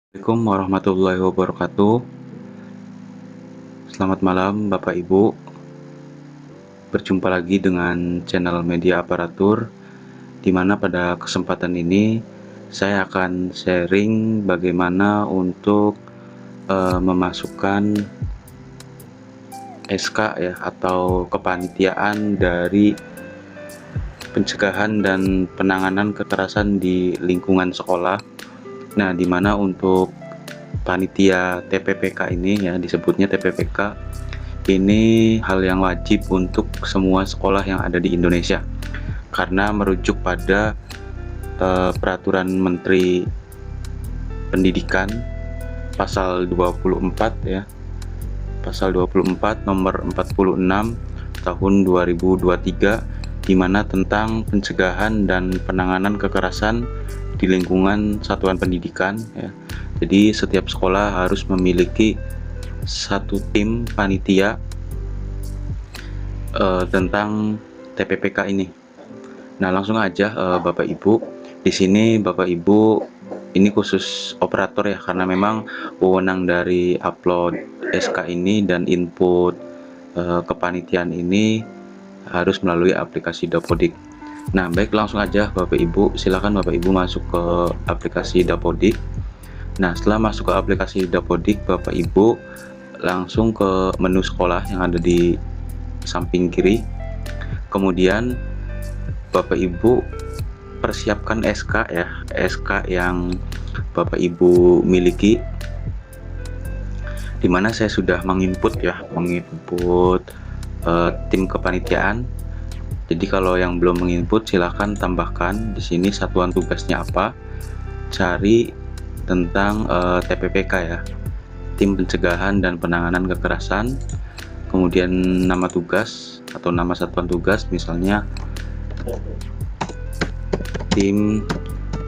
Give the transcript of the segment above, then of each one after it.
Assalamualaikum warahmatullahi wabarakatuh. Selamat malam Bapak Ibu. Berjumpa lagi dengan channel Media Aparatur, di mana pada kesempatan ini saya akan sharing bagaimana untuk memasukkan SK ya, atau kepanitiaan dari pencegahan dan penanganan kekerasan di lingkungan sekolah. Nah, di mana untuk panitia TPPK ini ya, disebutnya TPPK, ini hal yang wajib untuk semua sekolah yang ada di Indonesia, karena merujuk pada peraturan Menteri Pendidikan pasal 24 ya, pasal 24 nomor 46 tahun 2023, di mana tentang pencegahan dan penanganan kekerasan di lingkungan satuan pendidikan ya. Jadi setiap sekolah harus memiliki satu tim panitia tentang TPPK ini. Nah, langsung aja Bapak Ibu. Di sini Bapak Ibu ini khusus operator ya, karena memang wewenang dari upload SK ini dan input kepanitiaan ini harus melalui aplikasi Dapodik. Nah, baik, langsung aja Bapak Ibu, silakan Bapak Ibu masuk ke aplikasi Dapodik. Nah, setelah masuk ke aplikasi Dapodik, Bapak Ibu langsung ke menu sekolah yang ada di samping kiri. Kemudian Bapak Ibu persiapkan SK ya, SK yang Bapak Ibu miliki, dimana saya sudah menginput tim kepanitiaan. Jadi kalau yang belum menginput silahkan tambahkan di sini satuan tugasnya apa, cari tentang TPPK ya, tim pencegahan dan penanganan kekerasan, kemudian nama tugas atau nama satuan tugas, misalnya tim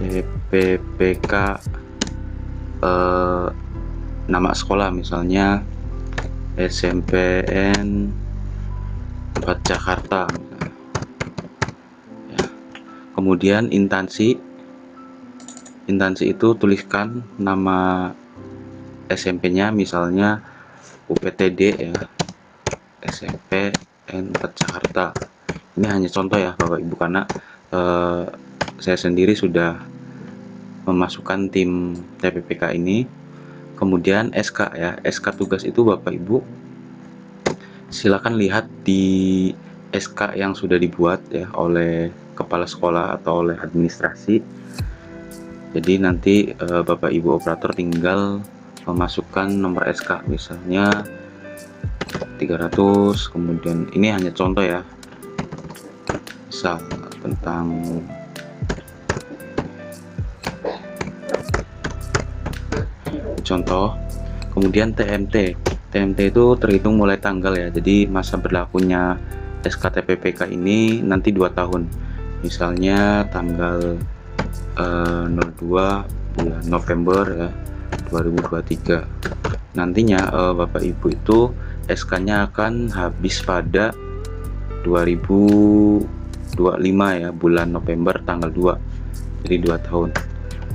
TPPK, nama sekolah misalnya SMPN 4 Jakarta ya. Kemudian instansi itu tuliskan nama SMP-nya, misalnya UPTD ya, SMPN 4 Jakarta. Ini hanya contoh ya Bapak Ibu, karena saya sendiri sudah memasukkan tim TPPK ini. Kemudian SK ya, SK tugas itu Bapak Ibu silakan lihat di SK yang sudah dibuat ya oleh kepala sekolah atau oleh administrasi. Jadi nanti Bapak Ibu operator tinggal memasukkan nomor SK, misalnya 300, kemudian ini hanya contoh ya, misal tentang contoh. Kemudian TMT itu terhitung mulai tanggal ya, jadi masa berlakunya SK TPPK ini nanti 2 tahun, misalnya tanggal 02 bulan November ya 2023. Nantinya Bapak Ibu itu SK-nya akan habis pada 2025 ya, bulan November tanggal 2, jadi 2 tahun.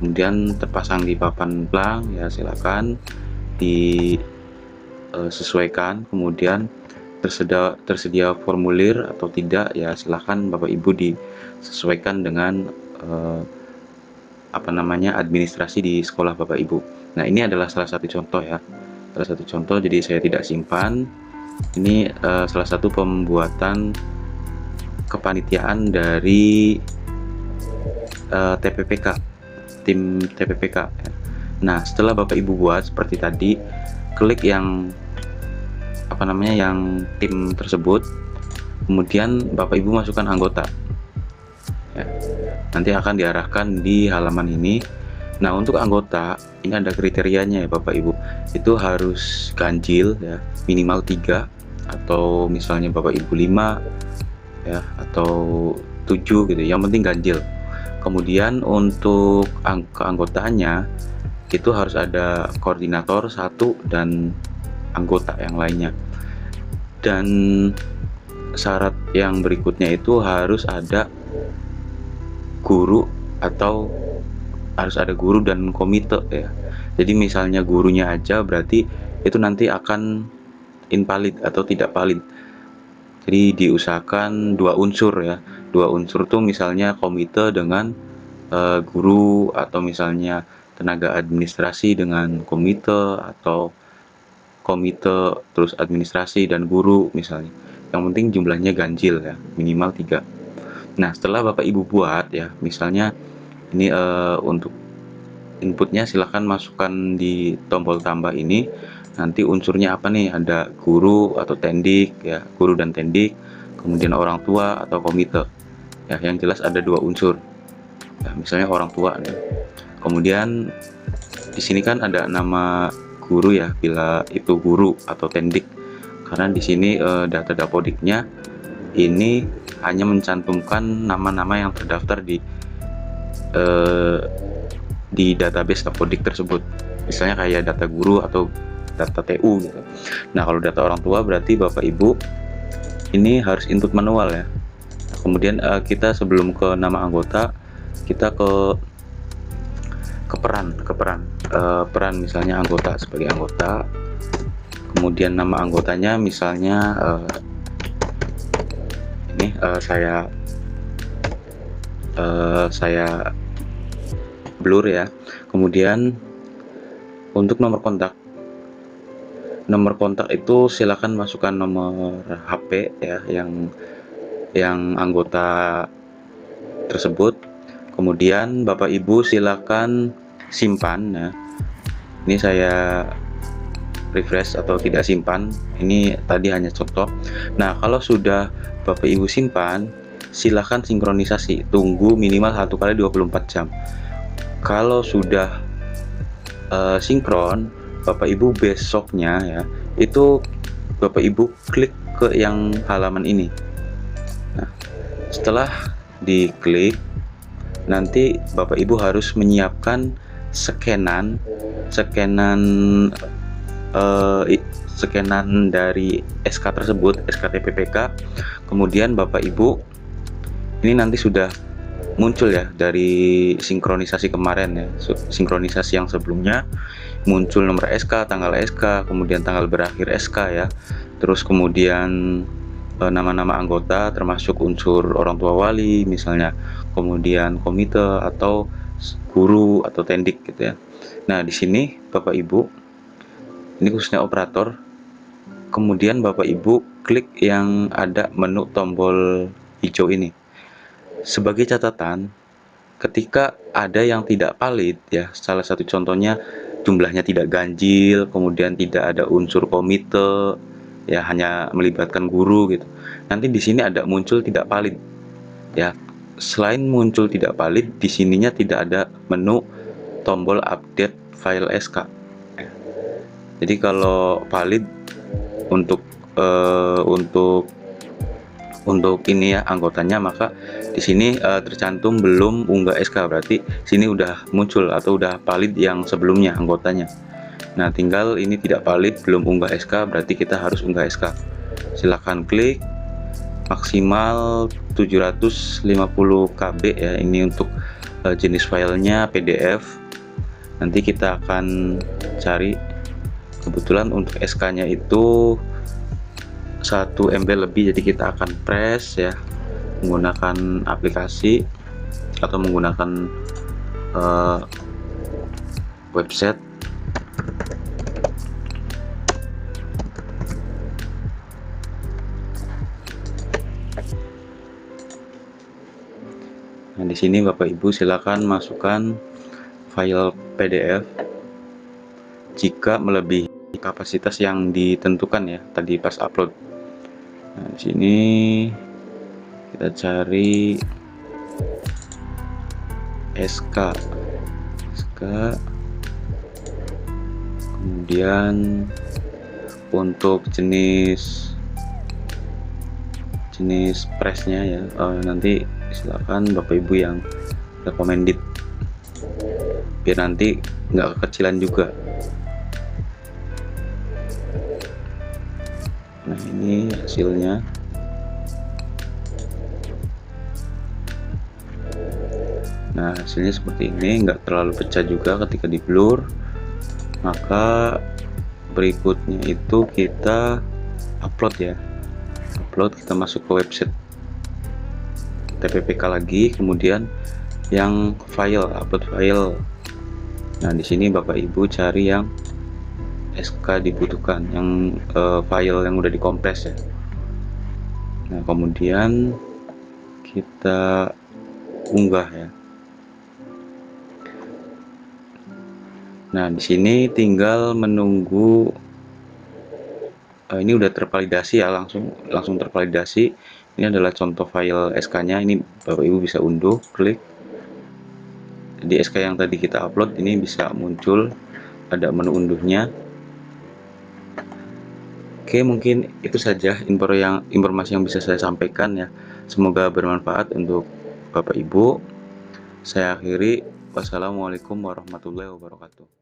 Kemudian terpasang di papan blank ya, silakan disesuaikan. Kemudian tersedia formulir atau tidak ya, silahkan Bapak Ibu disesuaikan dengan administrasi di sekolah Bapak Ibu. Nah, ini adalah salah satu contoh ya, jadi saya tidak simpan. Ini salah satu pembuatan kepanitiaan dari TPPK, tim TPPK ya. Nah, setelah Bapak Ibu buat seperti tadi, klik yang yang tim tersebut, kemudian Bapak Ibu masukkan anggota ya. Nanti akan diarahkan di halaman ini. Nah, untuk anggota ini ada kriterianya ya Bapak Ibu, itu harus ganjil ya, minimal 3, atau misalnya Bapak Ibu 5 ya, atau 7 gitu, yang penting ganjil. Kemudian untuk keanggotaannya itu harus ada koordinator 1 dan anggota yang lainnya. Dan syarat yang berikutnya itu harus ada guru dan komite ya. Jadi misalnya gurunya aja, berarti itu nanti akan invalid atau tidak valid. Jadi diusahakan dua unsur ya. Dua unsur tuh misalnya komite dengan guru, atau misalnya tenaga administrasi dengan komite, atau komite terus administrasi dan guru misalnya. Yang penting jumlahnya ganjil ya, minimal 3. Nah, setelah Bapak Ibu buat ya, misalnya ini untuk inputnya silahkan masukkan di tombol tambah ini. Nanti unsurnya apa nih? Ada guru atau tendik ya, guru dan tendik, kemudian orang tua atau komite. Ya, yang jelas ada dua unsur. Ya, misalnya orang tua nih. Kemudian di sini kan ada nama guru ya, bila itu guru atau tendik. Karena di sini data dapodiknya ini hanya mencantumkan nama-nama yang terdaftar di database dapodik tersebut. Misalnya kayak data guru atau data TU gitu. Nah, kalau data orang tua berarti Bapak Ibu ini harus input manual ya. Kemudian kita sebelum ke nama anggota, kita ke peran. Peran misalnya anggota sebagai anggota. Kemudian nama anggotanya misalnya ini saya blur ya. Kemudian untuk nomor kontak itu silakan masukkan nomor HP ya yang anggota tersebut. Kemudian Bapak Ibu silakan simpan ya. Ini saya refresh atau tidak simpan, ini tadi hanya contoh. Nah, kalau sudah Bapak Ibu simpan, silahkan sinkronisasi, tunggu minimal 1 kali 24 jam. Kalau sudah sinkron, Bapak Ibu besoknya ya, itu Bapak Ibu klik ke yang halaman ini. Nah, setelah diklik, nanti Bapak Ibu harus menyiapkan scanan dari SK tersebut, SK TPPK. Kemudian Bapak Ibu ini nanti sudah muncul ya dari sinkronisasi kemarin ya, sinkronisasi yang sebelumnya muncul nomor SK, tanggal SK, kemudian tanggal berakhir SK ya, terus kemudian nama-nama anggota termasuk unsur orang tua wali misalnya, kemudian komite atau guru atau tendik gitu ya. Nah, di sini Bapak Ibu, ini khususnya operator, kemudian Bapak Ibu klik yang ada menu tombol hijau ini. Sebagai catatan, ketika ada yang tidak valid ya, salah satu contohnya jumlahnya tidak ganjil, kemudian tidak ada unsur komite ya, hanya melibatkan guru gitu. Nanti di sini ada muncul tidak valid ya. Selain muncul tidak valid, di sininya tidak ada menu tombol update file SK. Jadi kalau valid untuk ini ya anggotanya, maka di sini tercantum belum unggah SK, berarti sini udah muncul atau udah valid yang sebelumnya anggotanya. Nah, tinggal ini tidak valid, belum unggah SK, berarti kita harus unggah SK. Silahkan klik, maksimal 750 KB ya, ini untuk jenis filenya PDF. Nanti kita akan cari, kebetulan untuk SK nya itu 1 MB lebih, jadi kita akan press ya menggunakan aplikasi atau menggunakan website. Nah, di sini Bapak Ibu silakan masukkan file PDF jika melebihi kapasitas yang ditentukan ya tadi pas upload. Nah, di sini kita cari SK, kemudian untuk jenis pressnya ya, nanti silakan Bapak Ibu yang recommended biar nanti nggak kekecilan juga. Nah, ini hasilnya. Nah, hasilnya seperti ini, nggak terlalu pecah juga ketika di blur. Maka berikutnya itu kita upload ya, kita masuk ke website TPPK lagi, kemudian yang file, upload file. Nah di sini Bapak Ibu cari yang SK dibutuhkan, yang file yang udah dikompres ya. Nah kemudian kita unggah ya. Nah di sini tinggal menunggu. Ini udah tervalidasi ya, langsung tervalidasi. Ini adalah contoh file SK-nya. Ini Bapak Ibu bisa unduh, klik di SK yang tadi kita upload. Ini bisa muncul ada menu unduhnya. Oke, mungkin itu saja informasi yang bisa saya sampaikan ya. Semoga bermanfaat untuk Bapak Ibu. Saya akhiri. Wassalamualaikum warahmatullahi wabarakatuh.